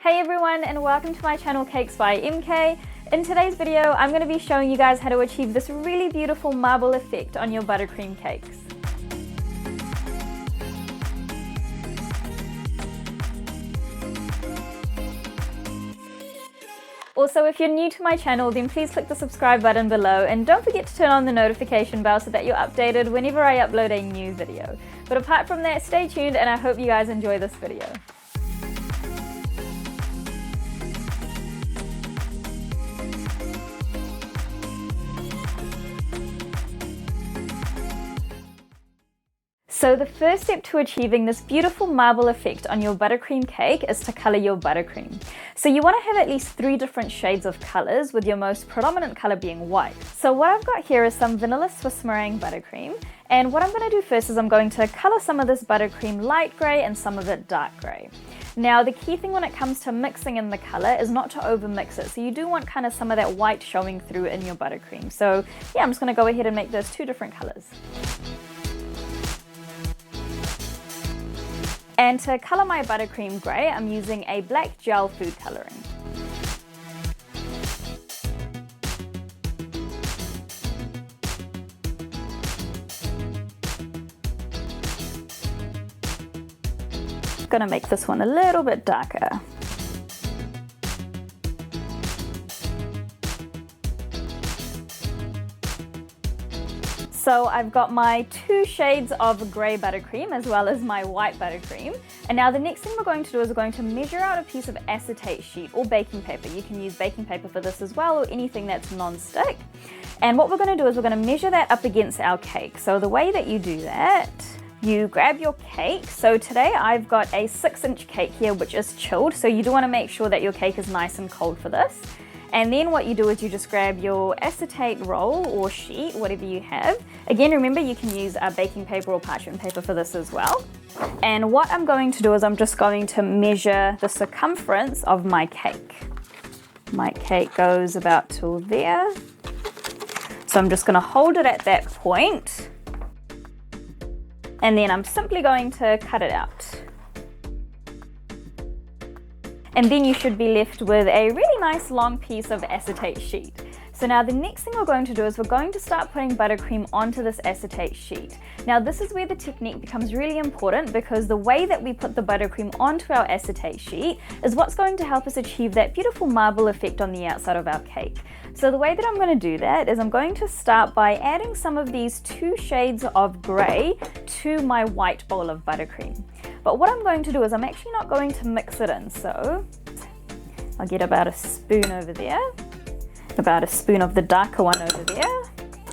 Hey everyone, and welcome to my channel Cakes by MK. In today's video, I'm going to be showing you guys how to achieve this really beautiful marble effect on your buttercream cakes. Also, if you're new to my channel, then please click the subscribe button below and don't forget to turn on the notification bell so that you're updated whenever I upload a new video. But apart from that, stay tuned and I hope you guys enjoy this video. So the first step to achieving this beautiful marble effect on your buttercream cake is to color your buttercream. So you want to have at least 3 different shades of colors, with your most predominant color being white. So what I've got here is some vanilla Swiss meringue buttercream, and what I'm going to do first is I'm going to color some of this buttercream light gray and some of it dark gray. Now the key thing when it comes to mixing in the color is not to over mix it, so you do want kind of some of that white showing through in your buttercream. So yeah, I'm just going to go ahead and make those 2 different colors. And to colour my buttercream grey, I'm using a black gel food colouring. Gonna make this one a little bit darker. So I've got my 2 shades of grey buttercream as well as my white buttercream. And now the next thing we're going to do is we're going to measure out a piece of acetate sheet or baking paper. You can use baking paper for this as well, or anything that's non-stick. And what we're going to do is we're going to measure that up against our cake. So the way that you do that, you grab your cake. So today I've got a 6-inch cake here which is chilled, so you do want to make sure that your cake is nice and cold for this. And then what you do is you just grab your acetate roll or sheet, whatever you have. Again, remember you can use baking paper or parchment paper for this as well. And what I'm going to do is I'm just going to measure the circumference of my cake. My cake goes about till there. So I'm just going to hold it at that point. And then I'm simply going to cut it out. And then you should be left with a really nice long piece of acetate sheet. So now the next thing we're going to do is we're going to start putting buttercream onto this acetate sheet. Now this is where the technique becomes really important, because the way that we put the buttercream onto our acetate sheet is what's going to help us achieve that beautiful marble effect on the outside of our cake. So the way that I'm going to do that is I'm going to start by adding some of these 2 shades of grey to my white bowl of buttercream. But what I'm going to do is I'm actually not going to mix it in, so I'll get about a spoon over there, about a spoon of the darker one over there.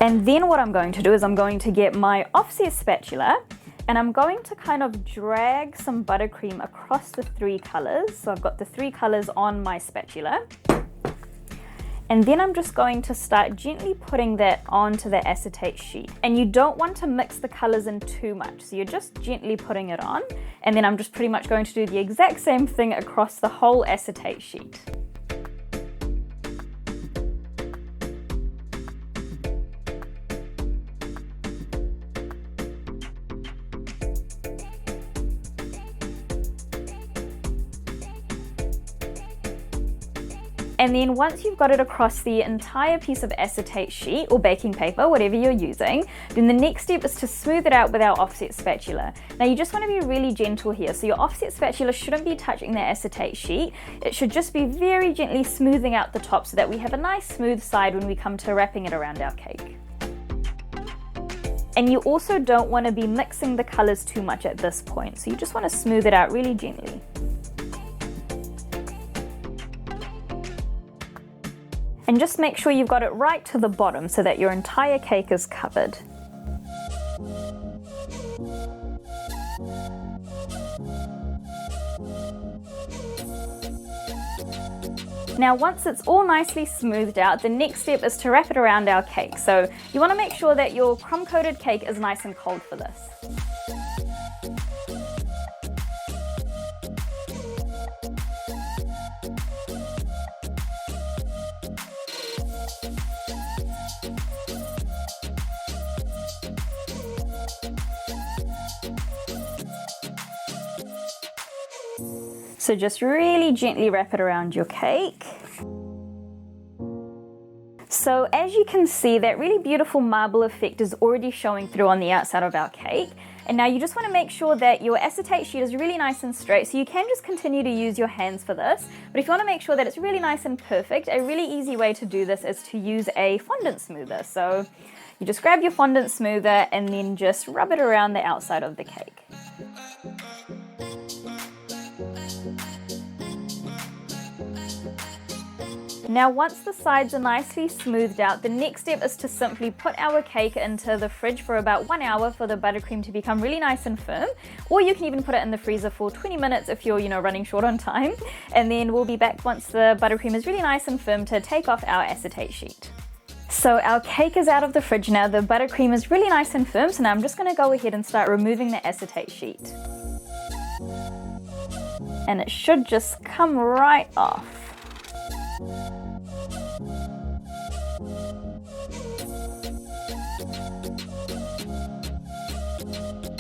And then what I'm going to do is I'm going to get my offset spatula and I'm going to kind of drag some buttercream across the 3 colours. So I've got the 3 colours on my spatula. And then I'm just going to start gently putting that onto the acetate sheet. And you don't want to mix the colours in too much, so you're just gently putting it on. And then I'm just pretty much going to do the exact same thing across the whole acetate sheet. And then once you've got it across the entire piece of acetate sheet or baking paper, whatever you're using, then the next step is to smooth it out with our offset spatula. Now you just want to be really gentle here, so your offset spatula shouldn't be touching the acetate sheet. It should just be very gently smoothing out the top so that we have a nice smooth side when we come to wrapping it around our cake. And you also don't want to be mixing the colours too much at this point, so you just want to smooth it out really gently. And just make sure you've got it right to the bottom so that your entire cake is covered. Now once it's all nicely smoothed out, the next step is to wrap it around our cake. So you want to make sure that your crumb-coated cake is nice and cold for this. So just really gently wrap it around your cake. So as you can see, that really beautiful marble effect is already showing through on the outside of our cake. And now you just want to make sure that your acetate sheet is really nice and straight, so you can just continue to use your hands for this. But if you want to make sure that it's really nice and perfect, a really easy way to do this is to use a fondant smoother. So you just grab your fondant smoother and then just rub it around the outside of the cake. Now once the sides are nicely smoothed out, the next step is to simply put our cake into the fridge for about 1 hour for the buttercream to become really nice and firm, or you can even put it in the freezer for 20 minutes if you're, running short on time, and then we'll be back once the buttercream is really nice and firm to take off our acetate sheet. So our cake is out of the fridge now, the buttercream is really nice and firm, so now I'm just going to go ahead and start removing the acetate sheet. And it should just come right off.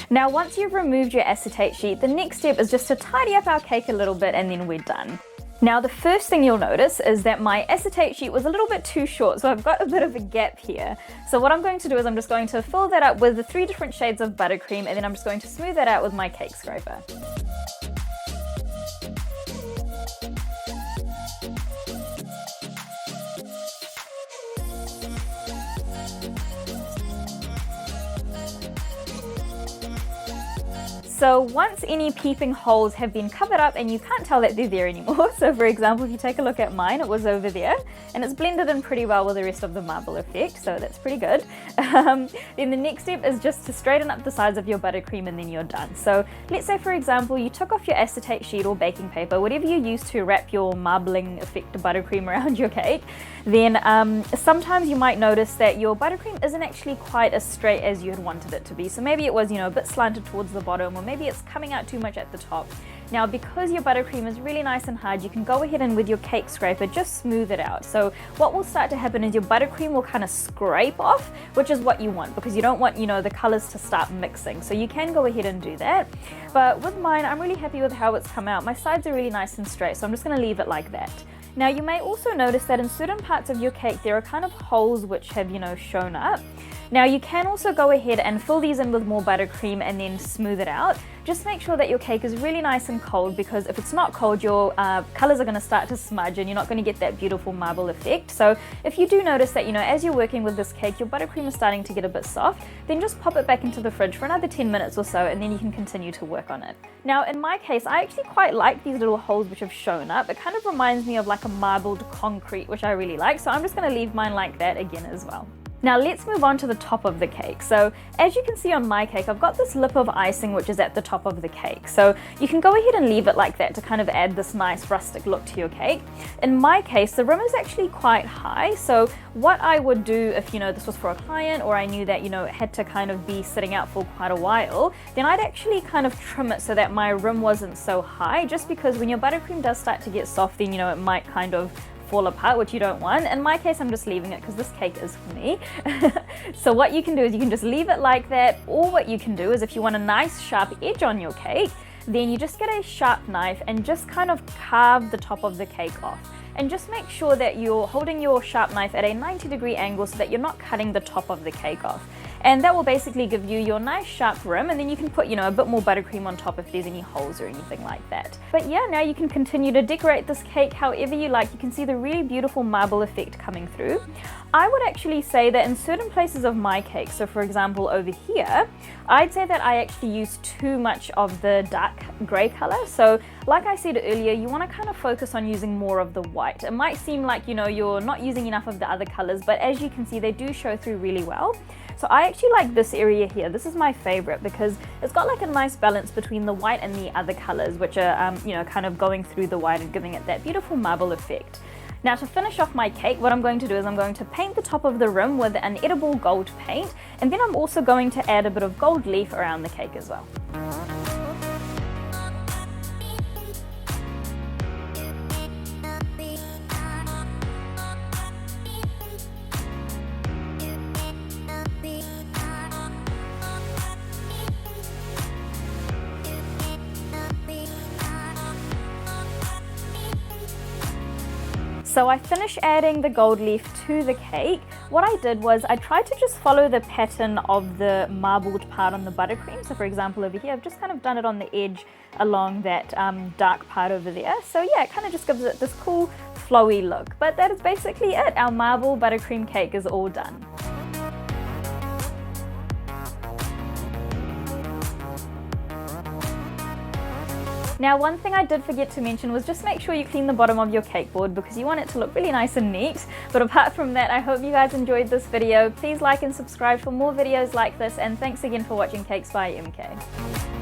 Now once you've removed your acetate sheet, the next step is just to tidy up our cake a little bit and then we're done. Now the first thing you'll notice is that my acetate sheet was a little bit too short, so I've got a bit of a gap here. So what I'm going to do is I'm just going to fill that up with the 3 different shades of buttercream, and then I'm just going to smooth that out with my cake scraper. So once any peeping holes have been covered up and you can't tell that they're there anymore, so for example if you take a look at mine, it was over there and it's blended in pretty well with the rest of the marble effect, so that's pretty good. Then the next step is just to straighten up the sides of your buttercream and then you're done. So let's say for example you took off your acetate sheet or baking paper, whatever you use to wrap your marbling effect buttercream around your cake, then sometimes you might notice that your buttercream isn't actually quite as straight as you had wanted it to be. So maybe it was a bit slanted towards the bottom, or maybe it's coming out too much at the top. Now because your buttercream is really nice and hard, you can go ahead and with your cake scraper just smooth it out. So what will start to happen is your buttercream will kind of scrape off, which is what you want because you don't want the colors to start mixing. So you can go ahead and do that. But with mine, I'm really happy with how it's come out. My sides are really nice and straight, so I'm just going to leave it like that. Now you may also notice that in certain parts of your cake there are kind of holes which have shown up. Now you can also go ahead and fill these in with more buttercream and then smooth it out. Just make sure that your cake is really nice and cold, because if it's not cold your colors are going to start to smudge and you're not going to get that beautiful marble effect. So if you do notice that as you're working with this cake your buttercream is starting to get a bit soft, then just pop it back into the fridge for another 10 minutes or so and then you can continue to work on it. Now in my case I actually quite like these little holes which have shown up. It kind of reminds me of like a marbled concrete, which I really like, so I'm just going to leave mine like that again as well. Now let's move on to the top of the cake. So as you can see on my cake, I've got this lip of icing which is at the top of the cake. So you can go ahead and leave it like that to kind of add this nice rustic look to your cake. In my case, the rim is actually quite high. So what I would do if this was for a client, or I knew that it had to kind of be sitting out for quite a while, then I'd actually kind of trim it so that my rim wasn't so high, just because when your buttercream does start to get soft, then it might kind of fall apart, which you don't want. In my case, I'm just leaving it because this cake is for me. So what you can do is you can just leave it like that, or what you can do is if you want a nice sharp edge on your cake, then you just get a sharp knife and just kind of carve the top of the cake off. And just make sure that you're holding your sharp knife at a 90-degree angle so that you're not cutting the top of the cake off. And that will basically give you your nice sharp rim, and then you can put a bit more buttercream on top if there's any holes or anything like that. But yeah, now you can continue to decorate this cake however you like. You can see the really beautiful marble effect coming through. I would actually say that in certain places of my cake, so for example over here, I'd say that I actually use too much of the dark grey colour. So like I said earlier, you want to kind of focus on using more of the white. It might seem like you're not using enough of the other colours, but as you can see they do show through really well. So I actually like this area here. This is my favorite because it's got like a nice balance between the white and the other colors, which are kind of going through the white and giving it that beautiful marble effect. Now to finish off my cake, what I'm going to do is I'm going to paint the top of the rim with an edible gold paint, and then I'm also going to add a bit of gold leaf around the cake as well. So I finished adding the gold leaf to the cake. What I did was I tried to just follow the pattern of the marbled part on the buttercream. So for example over here, I've just kind of done it on the edge along that dark part over there. So yeah, it kind of just gives it this cool flowy look. But that is basically it. Our marble buttercream cake is all done. Now one thing I did forget to mention was just make sure you clean the bottom of your cake board because you want it to look really nice and neat. But apart from that, I hope you guys enjoyed this video. Please like and subscribe for more videos like this, and thanks again for watching Cakes by MK.